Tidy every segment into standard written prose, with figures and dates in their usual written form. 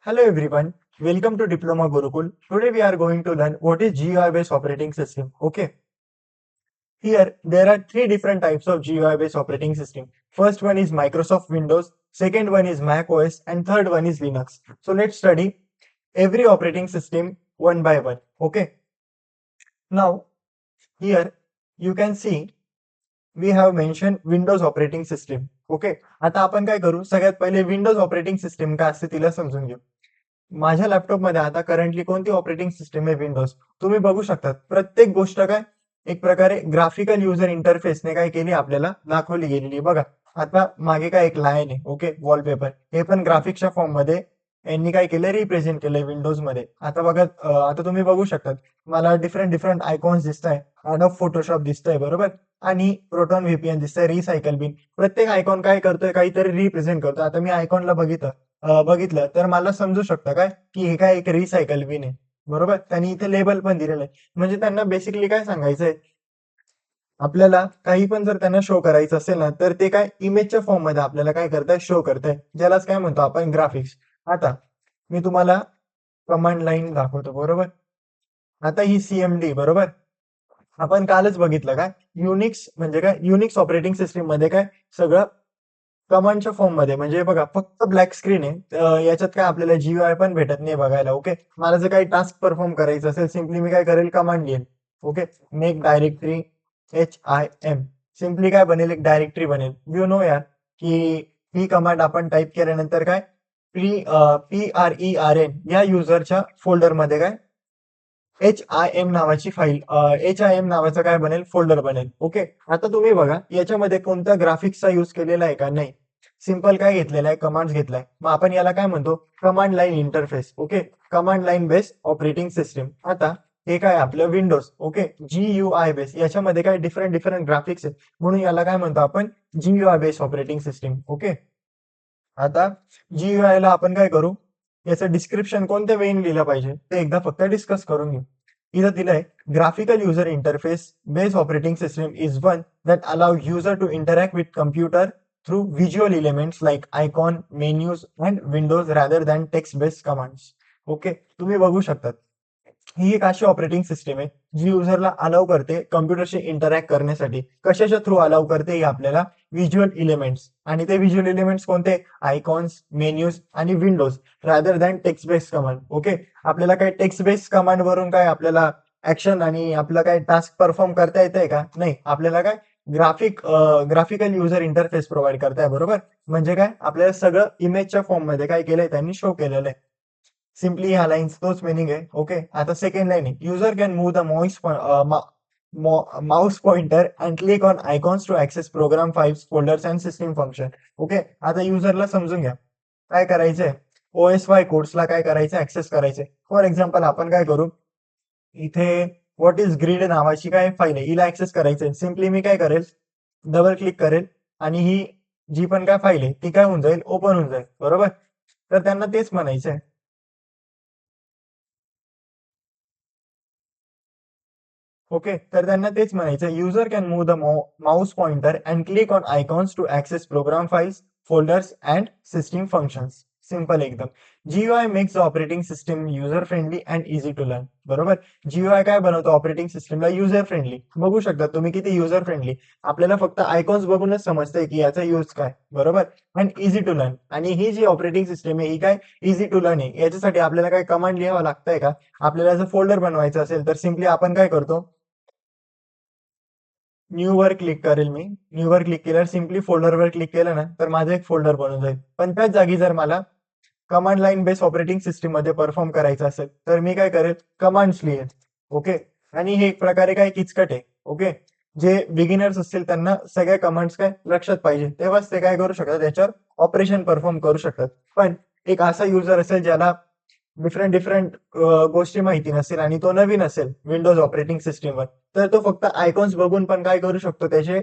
Hello everyone, welcome to Diploma Gurukul. Today we are going to learn what is GUI based operating system. Okay, here there are three different types of GUI based operating system. First one is Microsoft Windows, second one is Mac OS, and third one is Linux. So let's study every operating system one by one. Okay, now here you can see we have mentioned Windows operating system. Okay, आता आपण काय करू, सगळ्यात पहिले Windows operating system काय असते तिला समजून घेऊ. माझ्या लॅपटॉपमध्ये आता करंटली कोणती ऑपरेटिंग सिस्टीम आहे? विंडोज. तुम्ही बघू शकता प्रत्येक गोष्ट काय एक प्रकारे ग्राफिकल युजर इंटरफेसने काय केली आपल्याला दाखवली गेलेली बघा. आता मागे काय एक लाईन आहे, ओके, वॉलपेपर, हे पण ग्राफिक्सच्या फॉर्म मध्ये यांनी काय केलं, रिप्रेझेंट केलंय विंडोज मध्ये. आता बघा, आता तुम्ही बघू शकता मला डिफरंट डिफरंट आयकॉन्स दिसत आहे. ऑफ फोटोशॉप दिसतंय बरोबर, आणि प्रोटॉन व्हीपीएन दिसतंय, रिसायकल बिन. प्रत्येक आयकॉन काय करतोय, काहीतरी रिप्रेझेंट करतो. आता मी आयकॉनला बघितलं तर मला समजू शकतं काय की हे काय एक रिसायकल बिन आहे बरोबर. त्यांनी इथे लेबल पण दिलेलं आहे, म्हणजे त्यांना बेसिकली काय सांगायचंय, आपल्याला काही पण जर त्यांना शो करायचं असेल ना तर ते काय इमेजच्या फॉर्म मध्ये आपल्याला काय करताय, शो करताय, ज्यालाच काय म्हणतो आपण ग्राफिक्स. आता मी तुम्हाला कमांड लाईन दाखवतो बरोबर. आता ही सीएमडी बरोबर, आपण कालच बघितलं काय युनिक्स म्हणजे काय, युनिक्स ऑपरेटिंग सिस्टीम मध्ये काय सगळं कमांडच्या फॉर्म मध्ये, म्हणजे बघा फक्त ब्लॅक स्क्रीन आहे. याच्यात काय आपल्याला जीयूआय पण भेटत नाही बघायला. ओके, मला जर काही टास्क परफॉर्म करायचं असेल, सिम्पली मी काय करेल, कमांड लिहेल. Okay, make directory HIM, simply काय बनेल, एक डायरेक्टरी बनेल. यू नो यार की ही कमांड आपण टाईप केल्यानंतर काय PRERN या युजरच्या फोल्डर मध्ये काय HIM नावाची फाईल, HIM नावाचं काय बनेल, फोल्डर बनेल. ओके, आता तुम्ही बघा याच्यामध्ये कोणत्या ग्राफिक्सचा युज केलेला आहे का? नाही, सिंपल काय घेतलेला आहे, कमांड घेतलाय. मग आपण याला काय म्हणतो, command line interface. Okay, command line based operating system. आता हे काय आपलं विंडोज. ओके, GUI बेस, याच्यामध्ये काय डिफरंट डिफरंट ग्राफिक्स आहेत, म्हणून याला काय म्हणतो आपण, GUI based operating system. Okay, आता GUI ला आपण काय करू, याचं डिस्क्रिप्शन कोणत्या वेळी लिहिलं पाहिजे ते एकदा फक्त डिस्कस करून घेऊ. इथं दिलंय, graphical user interface based operating system is one that allow user to interact with computer through visual elements like icon, menus and windows rather than text based commands. Okay, तुम्ही बघू शकता ही एक अशी ऑपरेटिंग सिस्टीम आहे जी युजरला allow करते कम्प्युटरशी interact करण्यासाठी. कशाच्या थ्रू अलाव करते, ही आपल्याला व्हिज्युअल इलिमेंट्स, आणि ते व्हिज्युअल इलिमेंट्स कोणते, आयकॉन्स, मेन्यूज आणि Windows rather than text based command. Okay, आपल्याला काय टेक्स्ट बेस्ड कमांड वरून काय आपल्याला ऍक्शन आणि आपलं काय टास्क परफॉर्म करता येतंय का? नाही, आपल्याला काय ग्राफिकल युजर इंटरफेस प्रोव्हाइड करताय बरोबर. म्हणजे काय आपल्याला सगळं इमेजच्या फॉर्म मध्ये काय केलंय, त्यांनी शो केलेलं आहे. सिम्पली ह्या लाईन्स तोच मिनिंग आहे. ओके, आता सेकंड लाईन आहे, user can move the mouse pointer and click on icons to access program files, folders and system function. Okay, आता युजरला समजून घ्या काय करायचंय, OSY कोड्सला काय करायचं, ऍक्सेस करायचंय. फॉर एक्झाम्पल आपण काय करू, इथे व्हॉट इज ग्रीड नावाची काय फाईल आहे, हिला ऍक्सेस करायचंय. सिम्पली मी काय करेल, डबल क्लिक करेल, आणि ही जी पण काय फाईल आहे ती काय होऊन जाईल, ओपन होऊन जाईल बरोबर. तर त्यांना तेच म्हणायचंय. ओके, तर त्यांना तेच म्हणायचं, user can move the mouse pointer and click on icons to access program files, folders and system functions. Simple एकदम. GUI makes the operating system user friendly and easy to learn बरोबर. GUI काय बनवतो, operating सिस्टीमला user friendly. बघू शकता तुम्ही किती user friendly, आपल्याला फक्त आयकॉन्स बघूनच समजतंय की याचा यूज काय बरोबर. अँड इझी टू लर्न, आणि ही जी ऑपरेटिंग सिस्टीम आहे ही काय इझी टू लर्न आहे. याच्यासाठी आपल्याला काय कमांड लिहावं लागतंय का? आपल्याला जर फोल्डर बनवायचं असेल तर सिम्पली आपण काय करतो, न्यू वर क्लिक करेल. मी न्यू वर क्लिक केल्यावर सिम्पली फोल्डरवर क्लिक केलं ना तर माझं एक फोल्डर बनून जाईल. पण त्याच जागी जर मला command line base operating system मध्ये परफॉर्म करायचं असेल तर मी काय करेल, कमांड्स लिहेल. ओके, आणि हे एक प्रकारे काय किचकट आहे. ओके, जे बिगिनर्स असतील त्यांना सगळ्या कमांड्स काय लक्षात पाहिजे, तेव्हाच ते काय करू शकतात, त्याच्यावर ऑपरेशन परफॉर्म करू शकतात. पण एक असा युजर असेल ज्याला डिफरंट डिफरंट गोष्टी माहिती नसेल आणि तो नवीन असेल विंडोज ऑपरेटिंग सिस्टीमवर, तर तो फक्त आयकॉन्स बघून पण काय करू शकतो, त्याचे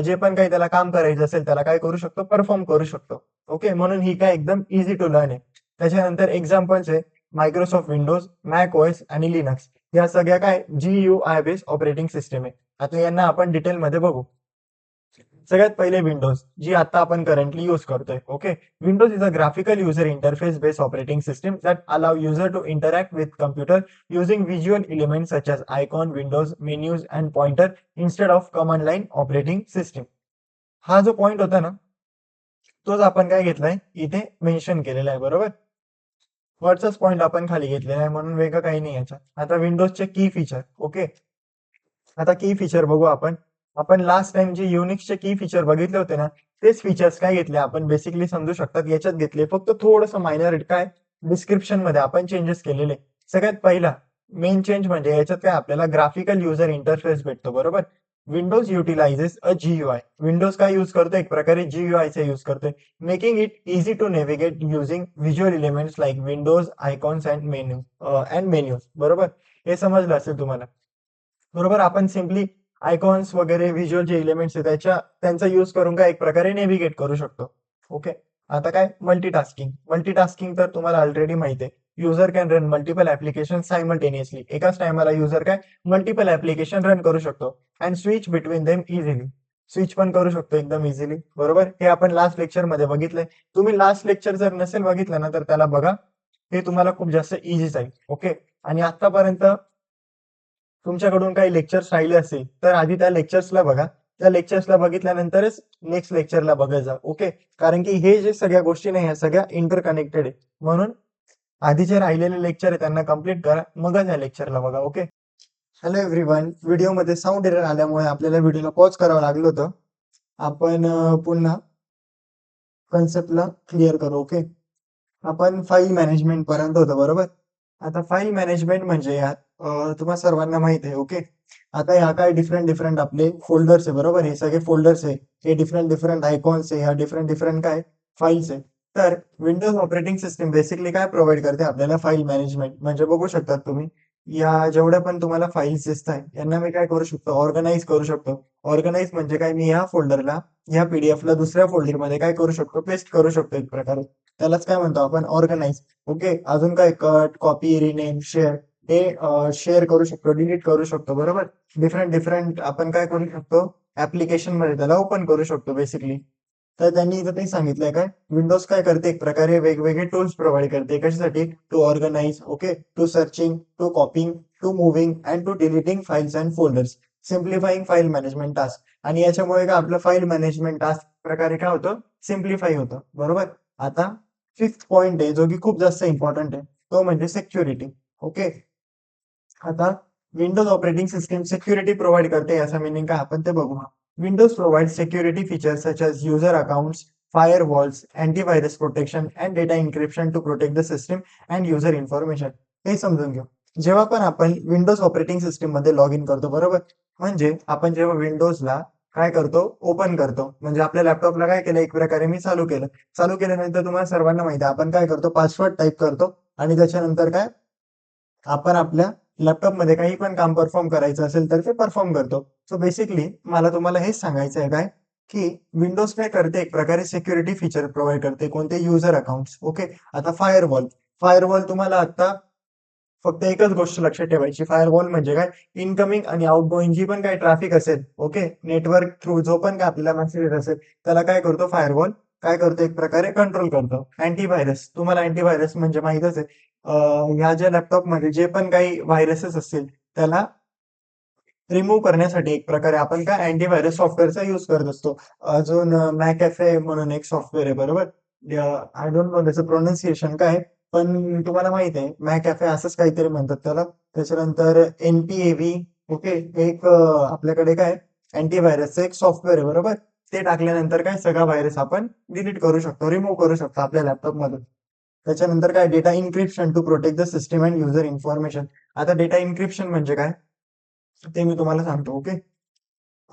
जे पण काही त्याला काम करायचं असेल त्याला काय करू शकतो, परफॉर्म करू शकतो. ओके, म्हणून ही काय एकदम इझी टू लर्न आहे. त्याच्यानंतर एक्झाम्पल्स आहे, मायक्रोसॉफ्ट विंडोज, मॅक ओएस आणि लिनक्स, या सगळ्या काय GUI बेस्ड ऑपरेटिंग सिस्टीम आहे. आता यांना आपण डिटेलमध्ये बघू. सगळ्यात पहिले विंडोज, जी आता आपण करंटली यूज करतोय. Okay, Windows is a graphical user interface based operating system that allow user to interact with computer using visual elements such as icon, windows, menus and pointer instead of command line operating system. हा जो point होता ना, तोच आपण काय घेतलाय इथे mention केलेला आहे. बरोबर, वरचाच पॉइंट आपण खाली घेतलेला आहे, म्हणून वेगळं काही नाही याच्यात. आता विंडोजचे की फीचर. ओके, आता की फीचर बघू आपण. आपण लास्ट टाइम जे युनिक्सचे की फीचर बघितले होते ना, तेच फीचर्स काय घेतले आपण बेसिकली समजू शकतात याच्यात घेतले. फक्त थोडंसं मायनर काय डिस्क्रिप्शन मध्ये आपण चेंजेस केलेले. सगळ्यात पहिला मेन चेंज म्हणजे याच्यात काय आपल्याला ग्राफिकल युजर इंटरफेस भेटतो. बरोबर, Windows utilizes a GUI. Windows काय यूज करतो, एक प्रकारे जीयूआय चा यूज करतोय, making it easy to navigate using visual elements like windows icons and menus. बरोबर, हे समजलं असेल तुम्हाला. बरोबर, आपण सिम्पली आयकॉन्स वगैरे व्हिज्युअल जे एलिमेंट्स आहेत त्यांचा यूज करून काय एक प्रकारे नेव्हिगेट करू शकतो. ओके, आता काय मल्टीटास्किंग. मल्टीटास्किंग तर तुम्हाला ऑलरेडी माहिती आहे. User can run multiple application simultaneously. एकाच टायमाला युजर काय मल्टिपल ऍप्लिकेशन रन करू शकतो and switch between them easily. Switch पण करू शकतो एकदम इझिली. बरोबर, हे आपण लास्ट लेक्चर मध्ये बघितलंय. तुम्ही लास्ट लेक्चर जर नसेल बघितलं ना, तर त्याला बघा. हे तुम्हाला खूप जास्त इझी जाईल. ओके, आणि आतापर्यंत तुमच्याकडून काही लेक्चर्स राहिले असेल तर आधी त्या लेक्चर्सला बघा. त्या लेक्चर्सला बघितल्यानंतरच नेक्स्ट लेक्चरला बघत जा. ओके, कारण की हे जे सगळ्या गोष्टी नाही, ह्या सगळ्या इंटरकनेक्टेड आहे. म्हणून आधी जे राहिलेले लेक्चर आहे त्यांना कम्प्लीट करा, मगच या लेक्चरला बघा. Okay, hello everyone. व्हिडिओमध्ये साऊंड एरर आल्यामुळे आपल्याला व्हिडिओला पॉज करावं लागलं होतं. आपण पुन्हा कन्सेप्टला क्लिअर करू. ओके, आपण फाईल मॅनेजमेंट पर्यंत होतो. बरोबर, आता फाईल मॅनेजमेंट म्हणजे यात तुम्हा सर्वांना माहित आहे. ओके, आता ह्या काय डिफरंट डिफरंट आपले फोल्डर्स आहे. बरोबर, हे सगळे फोल्डर्स आहे, हे डिफरंट डिफरंट आयकॉन्स आहे, ह्या डिफरंट डिफरंट काय फाईल्स आहे. तर विंडोज ऑपरेटिंग सिस्टम बेसिकली काय प्रोव्हाइड करते आपल्याला फाईल मॅनेजमेंट. म्हणजे बघू शकतात तुम्ही, या जेवढ्या पण तुम्हाला फाईल्स दिसत आहेत यांना मी काय करू शकतो, ऑर्गनाईज करू शकतो. ऑर्गनाईज म्हणजे काय, मी ह्या फोल्डरला, ह्या पीडीएफला दुसऱ्या फोल्डरमध्ये काय करू शकतो, पेस्ट करू शकतो एक प्रकारे. त्यालाच काय म्हणतो आपण, ऑर्गनाईज. ओके, अजून काय कट, कॉपी, रिनेम, शेअर, हे शेअर करू शकतो, डिलीट करू शकतो. बरोबर, डिफरंट डिफरंट आपण काय करू शकतो, ऍप्लिकेशन मध्ये त्याला ओपन करू शकतो बेसिकली. तर त्यांनी इथं ते सांगितलंय काय, विंडोज काय करते, एक प्रकारे वेगवेगळे टूल्स प्रोव्हाइड करते. कशासाठी, to organise, okay, to searching, to copying, to moving and to deleting files and folders, simplifying file management task. आणि याच्यामुळे काय आपलं फाईल मॅनेजमेंट टास्क प्रकारे काय होतं, सिम्प्लिफाय होतं. बरोबर, आता फिफ्थ पॉइंट आहे जो की खूप जास्त इम्पॉर्टंट आहे, तो म्हणजे सिक्युरिटी. ओके, आता Windows operating system security provide करते, याचा मिनिंग काय आपण ते बघू. Windows provide security features such as user accounts, firewalls, antivirus protection and data encryption to protect the system and user information. हे समजून घेऊ. जेव्हा पण आपण विंडोज ऑपरेटिंग सिस्टम मध्ये लॉग इन करतो, बरोबर, म्हणजे आपण जेव्हा विंडोजला काय करतो, ओपन करतो, म्हणजे आपल्या लॅपटॉपला काय केलं, एक प्रकारे मी चालू केलं. चालू केल्यानंतर तुम्हाला सर्वांना माहिती आहे आपण काय करतो, पासवर्ड टाईप करतो आणि त्याच्यानंतर काय आपण आपल्या लॅपटॉपमध्ये काही पण काम परफॉर्म करायचं असेल तर ते परफॉर्म करतो. सो बेसिकली मला तुम्हाला हेच सांगायचं आहे काय, की विंडोज काय करते, एक प्रकारे सिक्युरिटी फीचर प्रोव्हाइड करते. कोणते, युजर अकाउंट्स. ओके, आता फायरवॉल. फायरवॉल तुम्हाला आता फक्त एकच गोष्ट लक्षात ठेवायची, फायरवॉल म्हणजे काय, इनकमिंग आणि आउटगोईंग जी पण काय ट्रॅफिक असेल, ओके, नेटवर्क थ्रू जो पण काय आपल्याला मेसेज येत असेल त्याला काय करतो, फायरवॉल काय करतो, एक प्रकारे कंट्रोल करतो. अँटीव्हायरस, तुम्हाला अँटीव्हायरस म्हणजे माहितच आहे. ह्या ज्या लॅपटॉपमध्ये जे पण काही व्हायरसेस असतील त्याला रिमूव्ह करण्यासाठी एक प्रकारे आपण काय अँटीव्हायरस सॉफ्टवेअरचा युज करत असतो. अजून मॅकॅफे म्हणून एक सॉफ्टवेअर आहे. बरोबर, आय डोंट नो त्याचं प्रोनाऊन्सिएशन काय आहे, पण तुम्हाला माहित आहे मॅकॅफे असंच काहीतरी म्हणतात त्याला. त्याच्यानंतर एनपीएव्ही. ओके, एक आपल्याकडे काय अँटीव्हायरसचं एक सॉफ्टवेअर आहे. बरोबर, ते टाकल्यानंतर काय सगळा व्हायरस आपण डिलीट करू शकतो, रिमूव्ह करू शकतो आपल्या लॅपटॉप मधून. त्याच्यानंतर काय, data encryption to protect the system and user information. आता डेटा इन्क्रिप्शन म्हणजे काय ते मी तुम्हाला सांगतो. ओके,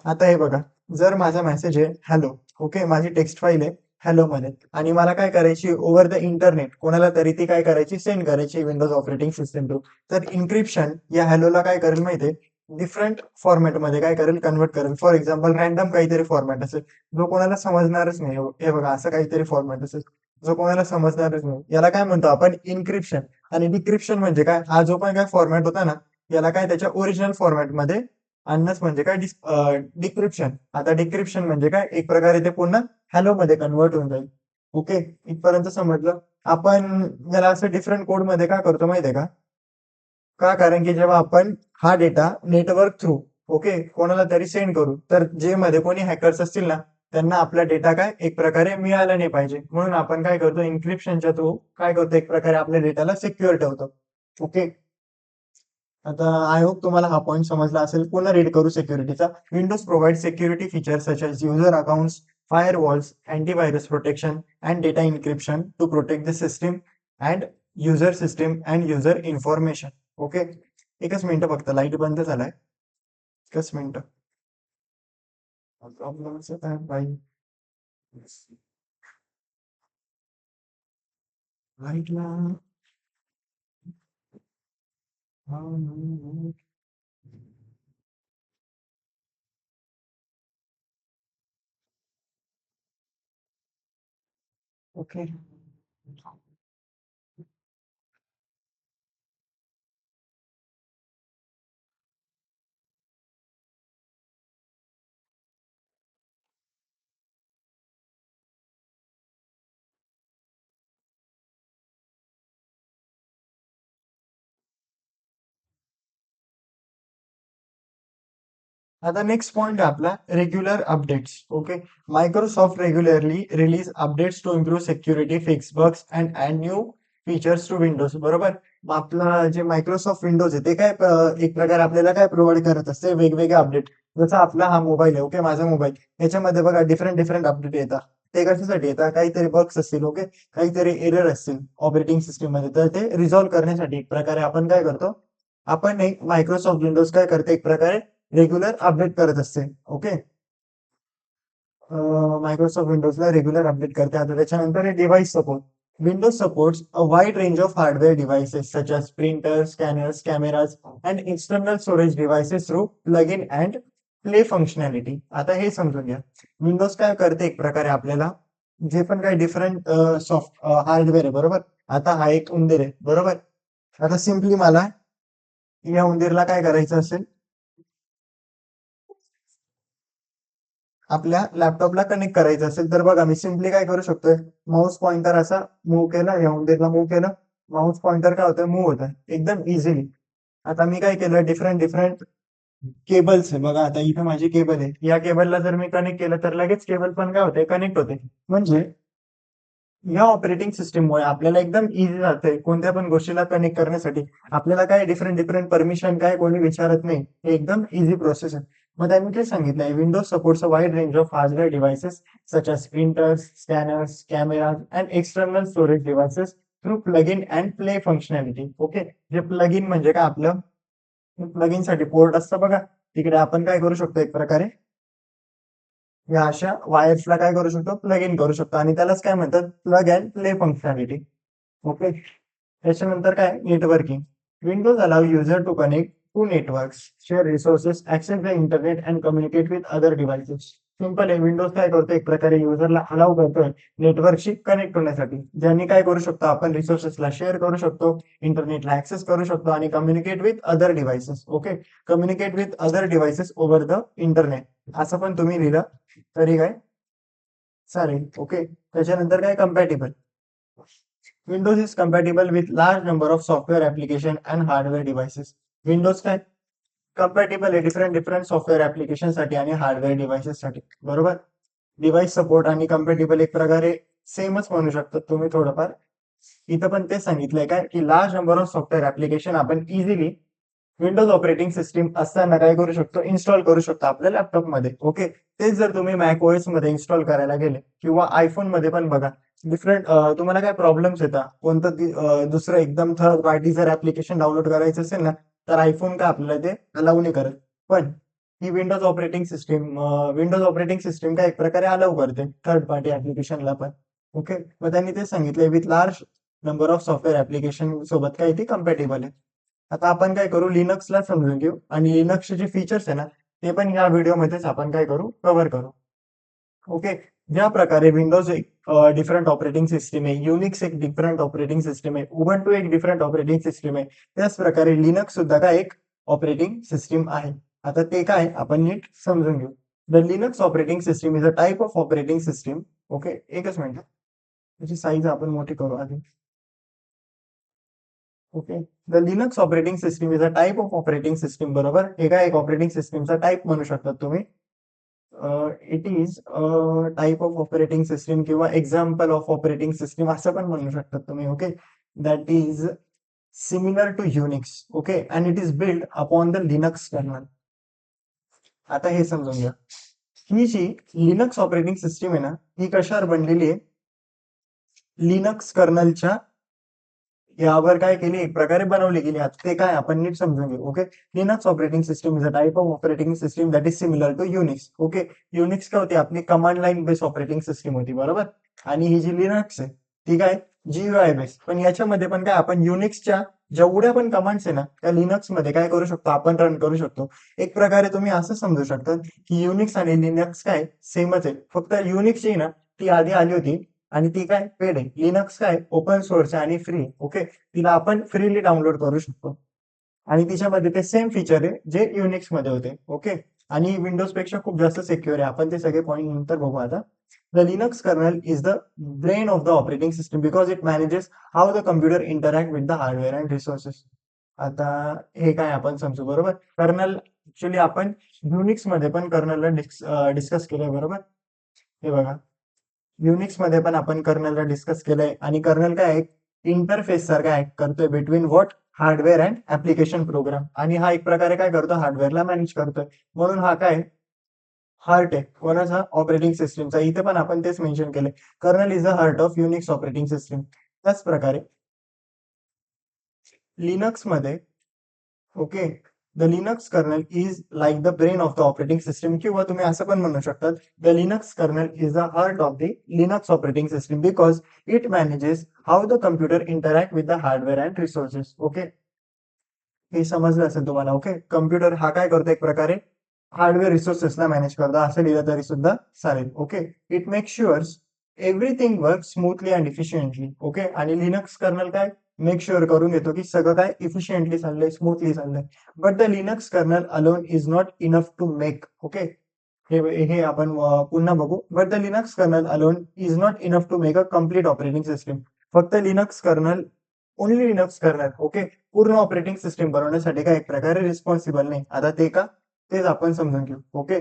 आता हे बघा, जर माझा मेसेज आहे हॅलो, ओके, माझी टेक्स्ट फाईल आहे हॅलो मध्ये, आणि मला काय करायची, ओव्हर द इंटरनेट कोणाला तरी ती काय करायची, सेंड करायची विंडोज ऑपरेटिंग सिस्टम थ्रू. तर इन्क्रिप्शन या हॅलोला काय करेल माहितीये, डिफरंट फॉर्मॅटमध्ये काय करेल, कन्वर्ट करेल. फॉर एक्झाम्पल रॅन्डम काहीतरी फॉर्मॅट असेल जो कोणाला समजणारच नाही. हे बघा, असं काहीतरी फॉर्मॅट असेल जो कोणाला समजणारच नाही, याला काय म्हणतो आपण, इन्क्रिप्शन. आणि डिक्रिप्शन म्हणजे काय, हा जो पण काय फॉर्मॅट होता ना, याला काय त्याच्या ओरिजिनल फॉर्मॅटमध्ये अनस म्हणजे काय डिक्रिप्शन. आता डिक्रिप्शन म्हणजे काय, एक प्रकारे ते पुन्हा हॅलो मध्ये कन्वर्ट होऊन जाईल. ओके, इथपर्यंत समजलं. आपण याला असं डिफरंट कोड मध्ये का करतो माहितीये का? कारण की जेव्हा आपण हा डेटा नेटवर्क थ्रू ओके कोणाला तरी सेंड करू, तर जे मध्ये कोणी हॅकर्स असतील ना, त्यांना आपला डेटा काय एक प्रकारे मिळाला नाही पाहिजे, म्हणून आपण काय करतो, इन्क्रिप्शनच्या थ्रू काय करतो, एक प्रकारे आपल्या डेटाला सिक्युअर ठेवतो. ओके, आता आय होप तुम्हाला हा पॉईंट समजला असेल. पुन्हा रीड करू सिक्युरिटीचा. Windows provide security features such as user accounts, firewalls, antivirus protection, and data encryption to protect the system and user system and user information. Okay, एकच मिनिट फक्त लाईट बंद झालाय. एकच मिनिट. प्रॉब्लेम आहे बाई. लाईटला. ओके, आता नेक्स्ट पॉइंट आहे आपला regular updates. Okay, Microsoft regularly release updates to improve security, fix bugs and new features to Windows. बरोबर, मग आपला जे मायक्रोसॉफ्ट विंडोज आहे ते काय एक प्रकारे आपल्याला काय प्रोव्हाइड करत असते, वेगवेगळे अपडेट. जसा आपला हा मोबाईल आहे, ओके, माझा मोबाईल, याच्यामध्ये बघा डिफरंट डिफरंट अपडेट येतात. ते कशासाठी येतात, काहीतरी बग्स असतील, ओके, काहीतरी एरर असतील ऑपरेटिंग सिस्टीम मध्ये, तर ते रिझॉल्व्ह करण्यासाठी एक प्रकारे आपण काय करतो, आपण एक मायक्रोसॉफ्ट विंडोज काय करते, एक प्रकारे रेग्युलर अपडेट करत असते. ओके, मायक्रोसॉफ्ट विंडोजला रेग्युलर अपडेट करते. आता त्याच्यानंतर device support. Windows supports a wide range of hardware devices such as printers, scanners, cameras and external storage devices through plug in and play functionality. आता हे समजून घ्या, Windows काय करते, एक प्रकारे आपल्याला जे पण काही डिफरंट सॉफ्ट हार्डवेअर आहे, बरोबर. आता हा एक उंदीर आहे, बरोबर. आता सिम्पली मला या उंदीरला काय करायचं असेल, आपल्या लॅपटॉपला कनेक्ट करायचं असेल, तर बघा मी सिम्पली काय करू शकतोय, माऊस पॉइंटर असा मूव्ह केला, या उंदीरला मूव्ह केलं, माऊस पॉइंटर काय होतं, मूव्ह होतं एकदम इझिली. आता मी काय केलं, डिफरंट डिफरंट केबल्स आहे बघा, आता इथं माझी केबल आहे, या केबलला जर मी कनेक्ट केलं तर लगेच केबल पण काय होते, कनेक्ट होते. म्हणजे या ऑपरेटिंग सिस्टीममुळे आपल्याला एकदम इझी जातंय कोणत्या पण गोष्टीला कनेक्ट करण्यासाठी. आपल्याला काय डिफरंट डिफरंट परमिशन काय कोणी विचारत नाही, हे एकदम इझी प्रोसेस आहे. मग त्यांनी ते सांगितलंय, Windows supports a wide range of hardware devices such as printers, scanners, cameras and external storage devices through plug in and play functionality. Okay, जे प्लग इन म्हणजे काय, आपलं प्लग इन साठी पोर्ट असतं बघा, तिकडे आपण काय करू शकतो, एक प्रकारे या अशा वायर्सला काय करू शकतो, प्लग इन करू शकतो, आणि त्यालाच काय म्हणतात, plug and play functionality. Okay, त्याच्यानंतर काय, networking. Windows allow user to connect to networks, share resources, access the internet and communicate with other devices. Simple आहे, विंडोज काय करतो, एक प्रकारे युजरला अलाव करतोय नेटवर्कशी कनेक्ट होण्यासाठी, ज्यांनी काय करू शकतो, आपण रिसोर्सेसला शेअर करू शकतो, इंटरनेटला ऍक्सेस करू शकतो, आणि communicate with other devices. Okay, communicate with other devices over the internet, असं पण तुम्ही लिहिलं तरी काय चालेल. ओके, त्याच्यानंतर काय, compatible. Windows is compatible with large number of software application and hardware devices. Windows काय कम्पॅटेबल आहे डिफरंट डिफरंट सॉफ्टवेअर ऍप्लिकेशन साठी आणि हार्डवेअर डिव्हाइसेस साठी, बरोबर. डिव्हाइस सपोर्ट आणि कम्पॅटेबल एक प्रकारे सेमच म्हणू शकतात तुम्ही थोडंफार. इथं पण तेच सांगितलंय काय, की large number of software application आपण इझिली विंडोज ऑपरेटिंग सिस्टीम असताना काय करू शकतो, इन्स्टॉल करू शकतो आपल्या लॅपटॉपमध्ये. ओके, तेच जर तुम्ही मॅक ओएस मध्ये इन्स्टॉल करायला गेले किंवा आयफोन मध्ये पण बघा, डिफरंट तुम्हाला काय प्रॉब्लेम्स येतात, कोणतं दुसरं एकदम थर्ड पार्टी जर ऍप्लिकेशन डाउनलोड करायचं असेल ना, तर आयफोन का आपल्याला ते अलाउ नाही करत. पण ही विंडोज ऑपरेटिंग सिस्टीम काय एक प्रकारे अलाउ करते थर्ड पार्टी ऍप्लिकेशनला पण. ओके, मग त्यांनी ते सांगितलंय with large number of software application सोबत काय ती कम्पॅटेबल आहे. आता आपण काय करू, लिनक्सला समजून घेऊ, आणि लिनक्सचे जे फीचर्स आहे ना, ते पण या व्हिडिओमध्येच आपण काय करू, कव्हर करू. ओके, ज्या प्रकारे विंडोज एक डिफरंट ऑपरेटिंग सिस्टीम आहे, युनिक्स एक डिफरंट ऑपरेटिंग सिस्टीम आहे, उबंटू एक डिफरंट ऑपरेटिंग सिस्टीम आहे, त्याच प्रकारे लिनक्स सुद्धा काय एक ऑपरेटिंग सिस्टीम आहे. आता ते काय आपण नीट समजून घेऊ. The Linux operating system is a type of operating system. Okay, एकच मिनिट, त्याची साईज आपण मोठी करू आधी. Okay, the Linux operating system is a type of operating system. बरोबर, हे काय एक ऑपरेटिंग सिस्टीमचा टाइप म्हणू शकतात तुम्ही. It is type of operating system किंवा एक्झाम्पल ऑफ ऑपरेटिंग सिस्टीम असं पण म्हणू शकतात तुम्ही. Okay, that is similar to Unix. Okay, and it is build upon the Linux kernel. आता हे समजून घ्या, ही जी लिनक्स ऑपरेटिंग सिस्टीम आहे ना, ही कशावर बनलेली आहे? लिनक्स कर्नलच्या यावर काय केली, एक प्रकारे बनवली गेली. आता ते काय आपण नीट समजून घेऊ. Okay, Linux operating system is a type of operating system that is similar to Unix. Okay, Unix काय होती, आपली command line base operating system होती. बरोबर, आणि ही जी लिनक्स आहे ती काय जीयूआय बेस. पण याच्यामध्ये पण काय आपण युनिक्सच्या जेवढ्या पण कमांड्स आहे ना, त्या लिनक्स मध्ये काय करू शकतो, आपण रन करू शकतो. एक प्रकारे तुम्ही असं समजू शकता की युनिक्स आणि लिनक्स काय सेमच आहे, फक्त युनिक्स जी ना ती आधी आली होती आणि ती काय पेड आहे. लिनक्स काय ओपन सोर्स आणि फ्री. ओके, तिला आपण फ्रीली डाउनलोड करू शकतो आणि तिच्यामध्ये ते सेम फीचर आहे जे युनिक्स मध्ये होते. ओके, आणि विंडोज पेक्षा खूप जास्त सिक्युअर आहे. आपण ते सगळे पॉईंट नंतर बघू. आता the Linux kernel is the brain of the operating system because it manages how the computer interact with the hardware and resources. आता हे काय आपण समजू. बरोबर, कर्नल ऍक्च्युली आपण युनिक्स मध्ये पण कर्नलला डिस्कस केलंय. बरोबर, हे बघा, युनिक्स मध्ये पण आपण कर्नलला डिस्कस केलंय आणि कर्नल काय एक इंटरफेस सारखा ऍक्ट करतोय between what hardware and application program. आणि हा एक प्रकारे काय करतो, हार्डवेअरला मॅनेज करतोय. म्हणून हा काय हार्ट आहे कोणाचा, ऑपरेटिंग सिस्टीमचा. इथे पण आपण तेच मेन्शन केले, kernel is the heart of Unix operating system. त्याच प्रकारे लिनक्स मध्ये, okay, the Linux kernel is like the brain of the operating system, किंवा तुम्ही असं पण म्हणू शकतात the Linux kernel is the heart of the Linux operating system because it manages how the computer interact with the hardware and resources. Okay, हे समजलं असेल तुम्हाला. ओके, कम्प्युटर हा काय करतो, एक प्रकारे हार्डवेअर रिसोर्सेसला मॅनेज करतो, असं लिहिलं तरी सुद्धा चालेल. Okay, it make sures everything work smoothly and efficiently. Okay, आणि लिनक्स कर्नल काय मेक शुअर करून घेतो की सगळं काय इफिशियंटली चाललंय, स्मूथली चाललंय. But the Linux kernel alone is not enough to make. Okay, हे हे आपण पुन्हा बघू. But the Linux kernel alone is not enough to make a complete operating system. फक्त Linux kernel, only Linux kernel, okay, पूर्ण operating system बनवण्यासाठी काय एक प्रकारे रिस्पॉन्सिबल नाही. आता ते का, तेच आपण समजून घेऊ. ओके,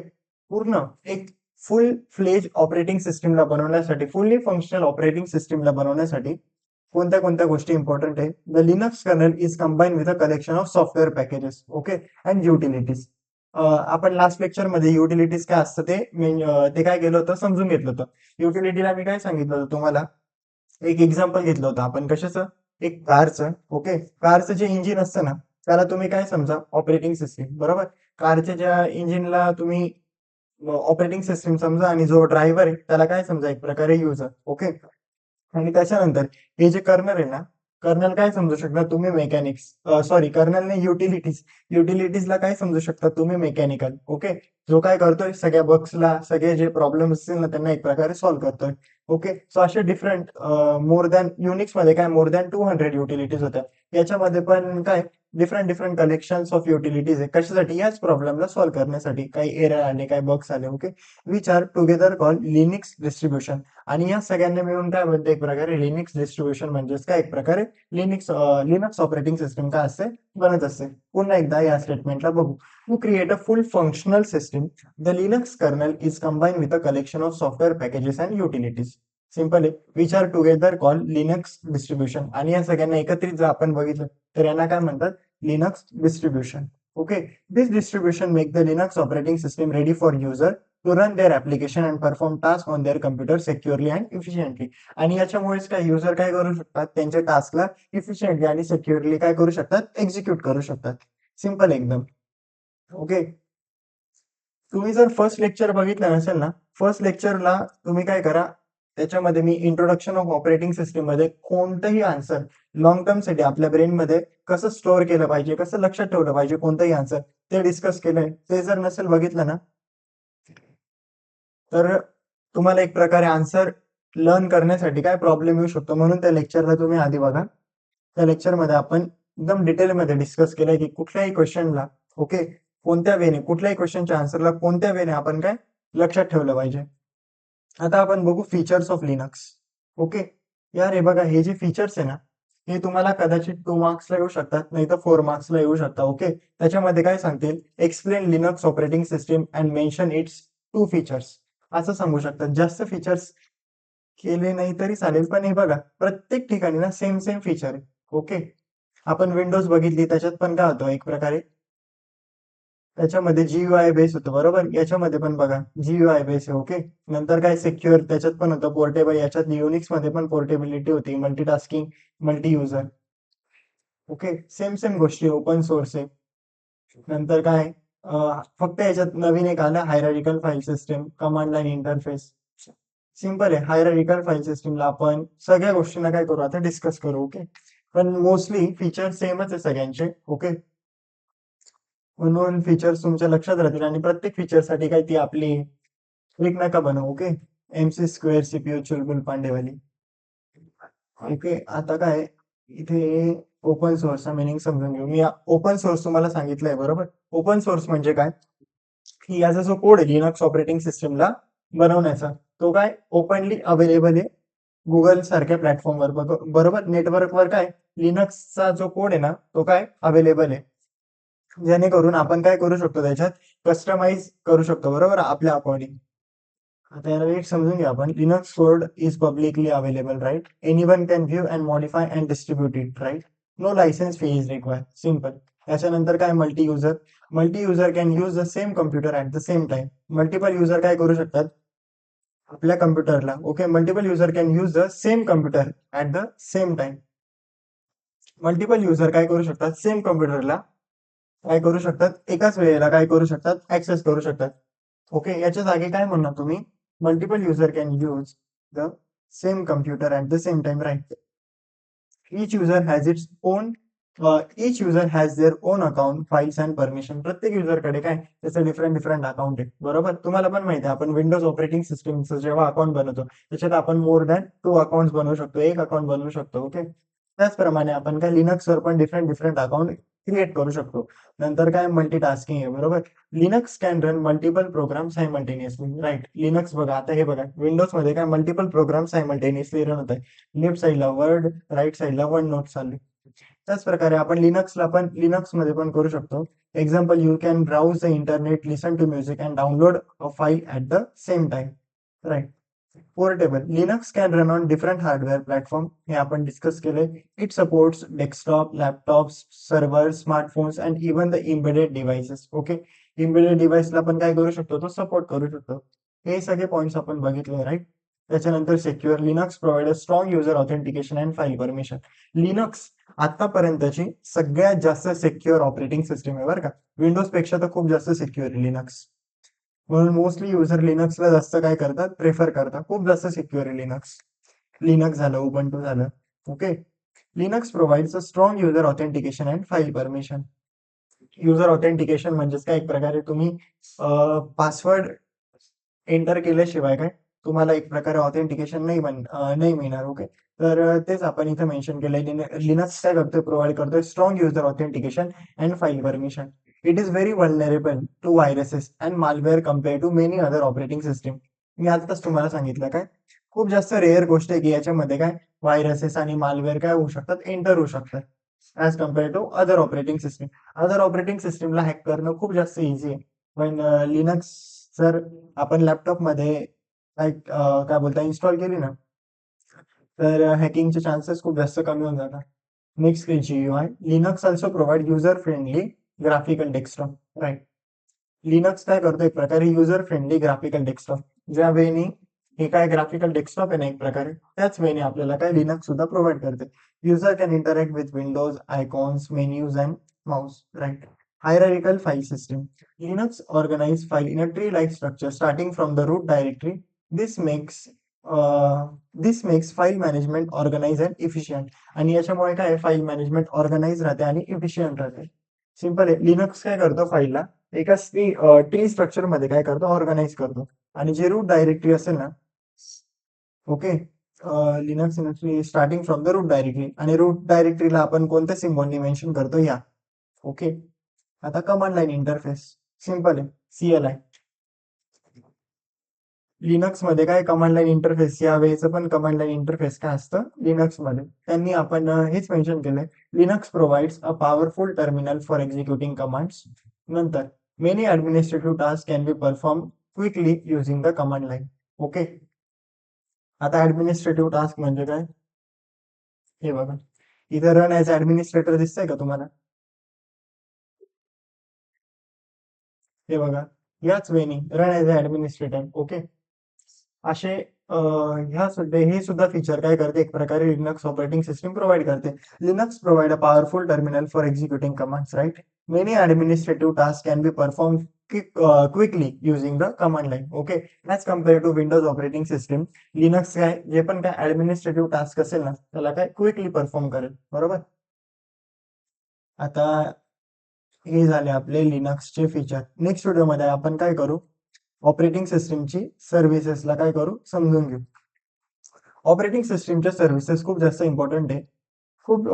पूर्ण एक फुल फ्लेज ऑपरेटिंग सिस्टीमला बनवण्यासाठी, फुल्ली फंक्शनल ऑपरेटिंग सिस्टीमला बनवण्यासाठी कोणत्या कोणत्या गोष्टी इम्पॉर्टंट आहे. The Linux kernel is combine with a collection of software packages. Okay, and utilities. आपण लास्ट लेक्चर मध्ये युटिलिटीज काय असतं ते काय केलं होतं, समजून घेतलं होतं. युटिलिटीला मी काय सांगितलं होतं तुम्हाला, एक एक्झाम्पल घेतलं होतं आपण कशाचं, एक कारचं. ओके, कारचं जे इंजिन असतं ना, त्याला तुम्ही काय समजा ऑपरेटिंग सिस्टीम. बरोबर, कारच्या ज्या इंजिनला तुम्ही ऑपरेटिंग सिस्टीम समजा आणि जो ड्रायव्हर आहे त्याला काय समजा, एक प्रकारे युजर. ओके, आणि त्याच्यानंतर हे जे कर्नल आहे ना, कर्नल काय समजू शकता तुम्ही मेकॅनिक्स, सॉरी कर्नलने युटिलिटीज, युटिलिटीजला काय समजू शकता तुम्ही मेकॅनिकल. ओके, जो काय करतोय सगळ्या बग्सला, सगळे जे प्रॉब्लेम असतील ना त्यांना एक प्रकारे सॉल्व्ह करतोय. ओके, सो असे डिफरंट मोर दॅन युनिक्स मध्ये काय मोर दॅन 200 युटिलिटीज होत्या. याच्यामध्ये पण काय different different collections of utilities आहे. कशासाठी, याच प्रॉब्लेमला सॉल्व्ह करण्यासाठी. काही एरर आले, काही बग्स आले. Okay, which are together called Linux distribution. आणि या सगळ्यांना मिळून काय म्हणते, एक प्रकारे लिनिक्स डिस्ट्रीब्युशन म्हणजेच काय, एक प्रकारे लिनक्स ऑपरेटिंग सिस्टीम काय असते, बनत असते. पुन्हा एकदा या स्टेटमेंटला बघू. To create a full functional system the Linux kernel is combine with a collection of software packages and utilities. Simple आहे, which are together call Linux distribution. आणि या सगळ्यांना एकत्रित जर आपण बघितलं तर यांना काय म्हणतात, Linux distribution. Okay, this distribution make the Linux operating system ready for user to run their application and perform task on their computer securely and efficiently. आणि याच्यामुळेच काय युजर काय करू शकतात, त्यांच्या टास्कला इफिशियंटली आणि सिक्युअरली काय करू शकतात, एक्झिक्यूट करू शकतात. सिंपल एकदम. ओके, तुम्ही जर फर्स्ट लेक्चर बघितलं नसेल ना, फर्स्ट लेक्चरला तुम्ही काय करा, त्याच्यामध्ये मी इंट्रोडक्शन ऑफ ऑपरेटिंग सिस्टीम मध्ये कोणतंही आन्सर लॉंग टर्म साठी आपल्या ब्रेन मध्ये कसं स्टोअर केलं पाहिजे, कसं लक्षात ठेवलं पाहिजे कोणतंही आन्सर, ते डिस्कस केलंय. ते जर नसेल बघितलं ना, तर तुम्हाला एक प्रकारे आन्सर लर्न करण्यासाठी काय प्रॉब्लेम येऊ शकतो. म्हणून त्या लेक्चरला तुम्ही आधी बघा. त्या लेक्चरमध्ये आपण एकदम डिटेलमध्ये डिस्कस केलंय की कुठल्याही क्वेश्चनला, ओके, कोणत्या वेने, कुठल्याही क्वेश्चनच्या आन्सरला कोणत्या वेने आपण काय लक्षात ठेवलं पाहिजे. आता आपण बघू फीचर्स ऑफ लिनक्स. ओके, यार हे बघा, हे जे फीचर्स आहे ना, हे तुम्हाला कदाचित 2 मार्क्सला येऊ शकतात, नाही तर 4 मार्क्सला येऊ शकतात. ओके, त्याच्यामध्ये काय सांगतील, explain Linux operating system and mention it's 2 features, असं सांगू शकतात. जास्त फीचर्स केले नाही तरी चालेल, पण हे बघा प्रत्येक ठिकाणी ना सेम सेम फीचर आहे. ओके, आपण विंडोज बघितली, त्याच्यात पण काय होतं एक प्रकारे, त्याच्यामध्ये GUI बेस होतं बरोबर, याच्यामध्ये पण बघा GUI बेस आहे. ओके, नंतर काय सिक्युअर त्याच्यात पण होतं, पोर्टेबल, याच्यात युनिक्स मध्ये पण पोर्टेबिलिटी होती, multitasking, multi user. Okay, same same गोष्टी, ओपन सोर्स आहे. नंतर काय, फक्त याच्यात नवीन एक आलं, hierarchical file system, command line interface. Simple आहे, हायरार्किकल फाईल सिस्टीमला आपण सगळ्या गोष्टींना काय करू आता डिस्कस करू. ओके, पण मोस्टली फीचर सेमच आहे सगळ्यांचे. ओके, म्हणून फीचर्स तुमच्या लक्षात राहतील, आणि प्रत्येक फीचरसाठी काय ती आपली ट्रिक नका बनवू. ओके, MC स्क्वेअर CPU चुलबुल पांडेवाली. ओके, आता काय इथे ओपन सोर्सचा मिनिंग समजून घेऊ. मी ओपन सोर्स तुम्हाला सांगितलंय बरोबर. ओपन सोर्स म्हणजे काय, की याचा जो कोड आहे लिनक्स ऑपरेटिंग सिस्टीमला बनवण्याचा, तो काय ओपनली अवेलेबल आहे गुगल सारख्या प्लॅटफॉर्मवर. बरोबर, नेटवर्कवर काय लिनक्सचा जो कोड आहे ना, तो काय अवेलेबल आहे, जेणेकरून आपण काय करू शकतो, त्याच्यात कस्टमाइज करू शकतो बरोबर आपल्या अकॉर्डिंग. आता याला नीट समजून घ्या आपण. Linux code is publicly available, right. Anyone can view and modify and distribute it, right. No license fee is required, simple. त्याच्यानंतर काय, multi user. Multi user can use the same computer at the same time. Multiple user काय करू शकतात आपल्या कम्प्युटरला. Okay, multiple user can use the same computer at the same time. Multiple user काय करू शकतात, सेम कम्प्युटरला काय करू शकतात, एकाच वेळेला काय करू शकतात, ऍक्सेस करू शकतात. ओके, याच्या जागी काय म्हणणार तुम्ही, multiple user can use the same computer at the same time, right. each user has its own each user has their own account, files and permission. प्रत्येक युजरकडे काय त्याचं डिफरंट डिफरंट अकाउंट आहे बरोबर. तुम्हाला पण माहिती आहे, आपण विंडोज ऑपरेटिंग सिस्टीमचं जेव्हा अकाउंट बनवतो, त्याच्यात आपण मोर दॅन 2 अकाउंट बनवू शकतो, एक अकाउंट बनवू शकतो. ओके, त्याचप्रमाणे आपण काय लिनक्सवर पण डिफरंट डिफरंट अकाउंट क्रिएट करू शकतो. नंतर काय मल्टीटास्किंग आहे बरोबर. Linux can run multiple program simultaneously, right. Linux बघा, आता हे बघा विंडोज मध्ये काय मल्टिपल प्रोग्राम सायमल्टेनियसली रन होत आहे. लेफ्ट साईडला वर्ड, राईट साईडला वन नोट चालू. त्याच प्रकारे आपण लिनक्सला पण लिनक्स मध्ये पण करू शकतो. Example, you can browse the internet, listen to music and download a file at the same time, right. Portable. Linux can run on different hardware platform, हे आपण डिस्कस केले. It supports desktop, laptops, server, smartphones and even the embedded devices. Okay, embedded डिव्हाइसला पण काय करू शकतो, तो support करू शकतो. हे सगळे पॉईंट्स आपण बघितले, राईट. त्याच्यानंतर secure. Linux provide strong user authentication and file permission. Linux आतापर्यंतची सगळ्यात जास्त सिक्युअर ऑपरेटिंग सिस्टीम आहे बरं का. विंडोज पेक्षा तर खूप जास्त सिक्युअर आहे लिनक्स, म्हणून मोस्टली युजर लिनक्सला जास्त काय करतात, प्रेफर करतात. खूप जास्त सिक्युअर आहे लिनक्स. लिनक्स झालं, उबंटू झालं. Okay, Linux provides a strong user authentication and file permission. User authentication म्हणजेच काय, एक प्रकारे तुम्ही पासवर्ड एंटर केल्याशिवाय काय तुम्हाला एक प्रकारे ऑथेंटिकेशन नाही मिळणार. ओके, तर तेच आपण इथे मेन्शन केलंय. लिनक्स काय करतोय, प्रोव्हाइड करतोय strong user authentication and file permission. It is very vulnerable to viruses and malware compare to many other operating system. मी आताच तुम्हाला सांगितलं काय, खूप जास्त रेअर गोष्ट आहे की याच्यामध्ये काय व्हायरसेस आणि मालवेअर काय होऊ शकतात, एंटर होऊ शकतात, as compare to other operating system. Other operating सिस्टीमला हॅक करणं खूप जास्त इझी आहे, पण लिनक्स जर आपण लॅपटॉपमध्ये काय बोलता इन्स्टॉल केली ना, तर हॅकिंगचे चान्सेस खूप जास्त कमी होऊन जातात. नेक्स्ट आहे GUI. Linux also provide user friendly graphical desktop, right. Linux काय करतो, एक प्रकारे युजर फ्रेंडली ग्राफिकल डेस्कटॉप. ज्या वेळी हे काय ग्राफिकल डेस्कटॉप आहे ना एक प्रकारे, त्याच वेळी आपल्याला काय लिनक्स सुद्धा प्रोव्हाइड करते. User can interact with windows, icons, menus and mouse, right. Hierarchical file system. Linux organize file in a tree-like structure starting from the root directory. This makes this makes file management organized and efficient. आणि याच्यामुळे काय file management organise राहते आणि efficient राहते. Simple आहे. Linux काय करतो, फाईलला एका ट्री स्ट्रक्चर मध्ये काय करतो, ऑर्गनाइज करतो. आणि जे रूट डायरेक्टरी असेल ना, okay, Linux starting from the root directory, आणि रूट डायरेक्टरीला आपण कोणत्या सिम्बॉलनी मेन्शन करतो या. ओके, आता कमांड लाईन इंटरफेस सिंपल आहे, CLI. लिनक्स मध्ये काय कमांड लाईन इंटरफेस, या वेळेचं पण कमांड लाईन इंटरफेस काय असतं लिनक्स मध्ये, त्यांनी आपण हेच मेन्शन केलंय. Linux provides a powerful terminal for executing commands. नंतर many administrative task can be perform quickly using the command line. Okay. आता ऍडमिनिस्ट्रेटिव्ह टास्क म्हणजे काय, हे बघा इथे रन ऍज ऍडमिनिस्ट्रेटर दिसतंय का तुम्हाला, हे बघा याच वेनी रन ऍज ऍडमिनिस्ट्रेटर. ओके. असे ह्या सुद्धा हे सुद्धा फीचर काय करते, एक प्रकारे लिनक्स ऑपरेटिंग सिस्टम प्रोव्हाइड करते. Linux provide a powerful terminal for executing commands, right. Many administrative task can be perform quickly using the command line. Okay. As compare to Windows operating system, Linux काय जे पण काय administrative task असेल ना त्याला काय quickly perform करेल. बरोबर. आता हे झाले आपले लिनक्सचे फीचर. नेक्स्ट व्हिडिओमध्ये आपण काय करू, ऑपरेटिंग सिस्टीमची सर्व्हिसेसला काय करू समजून घेऊ. ऑपरेटिंग सिस्टीमच्या सर्व्हिसेस खूप जास्त इम्पॉर्टंट आहे. खूप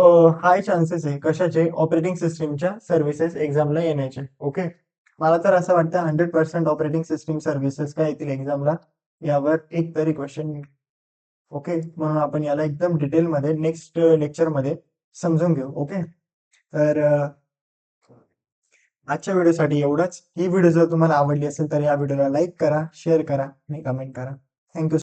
हाय चान्सेस आहे कशाचे, ऑपरेटिंग सिस्टीमच्या सर्व्हिसेस एक्झामला येण्याचे. ओके. मला तर असं वाटतं 100% ऑपरेटिंग सिस्टीम सर्व्हिसेस काय येतील एक्झामला, यावर एक तरी क्वेश्चन येईल. ओके. म्हणून आपण याला एकदम डिटेलमध्ये नेक्स्ट लेक्चरमध्ये समजून घेऊ. ओके. तर आजच्या व्हिडिओसाठी एवढंच. ही व्हिडिओ जर तुम्हाला आवडली असेल तर या व्हिडिओला लाईक करा, शेअर करा आणि कमेंट करा. थँक्यू.